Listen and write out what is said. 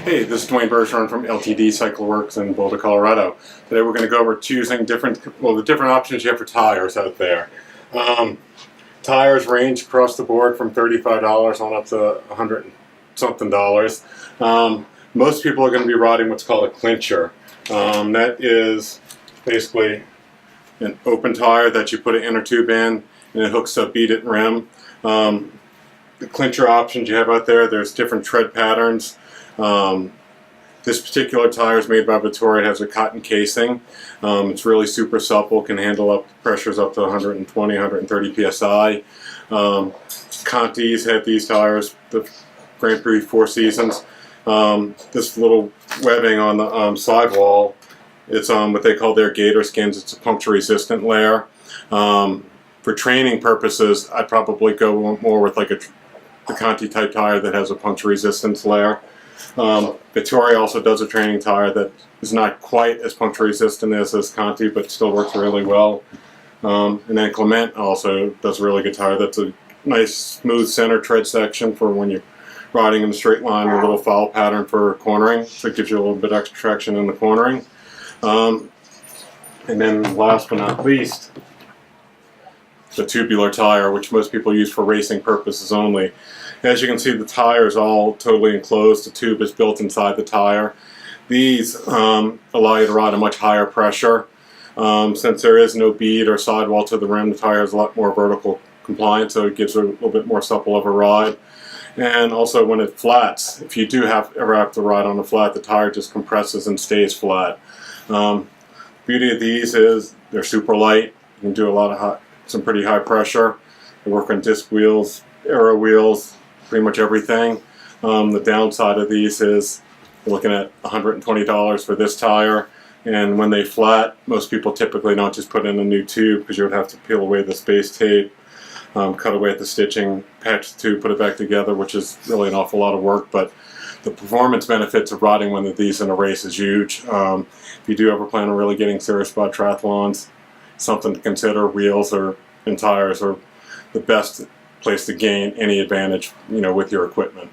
Hey, this is Dwayne Bergeron from LTD Cycle Works in Boulder, Colorado. Today we're going to go over choosing the different options you have for tires out there. Tires range across the board from $35 on up to $100 and something dollars. Most people are going to be riding what's called a clincher. That is basically an open tire that you put an inner tube in and it hooks a beaded rim. The clincher options you have out there, there's different tread patterns. This particular tire is made by Vittoria. It has a cotton casing. It's really super supple, can handle up pressures up to 120, 130 psi. Conti's had these tires, the Grand Prix Four Seasons. This little webbing on the sidewall, it's what they call their gator skins. It's a puncture resistant layer. For training purposes, I'd probably go more with like the Conti type tire that has a puncture resistance layer. Vittoria also does a training tire that is not quite as puncture resistant as Conti, but still works really well. And then Clement also does a really good tire that's a nice smooth center tread section for when you're riding in a straight line, a little foul pattern for cornering, so it gives you a little bit extra traction in the cornering. And then last but not least, the tubular tire, which most people use for racing purposes only. As you can see, the tire is all totally enclosed. The tube is built inside the tire. These allow you to ride a much higher pressure. Since there is no bead or sidewall to the rim, the tire is a lot more vertical compliant, so it gives a little bit more supple of a ride. And also when it flats, if you do ever have to ride on a flat, the tire just compresses and stays flat. Beauty of these is they're super light. You can do a lot of some pretty high pressure. They work on disc wheels, aero wheels, pretty much everything. The downside of these is you're looking at $120 for this tire, and when they flat, most people typically don't just put in a new tube because you would have to peel away the space tape, cut away at the stitching, patch the tube, put it back together, which is really an awful lot of work, but the performance benefits of riding one of these in a race is huge. If you do ever plan on really getting serious about triathlons, something to consider. Wheels and tires are the best place to gain any advantage, with your equipment.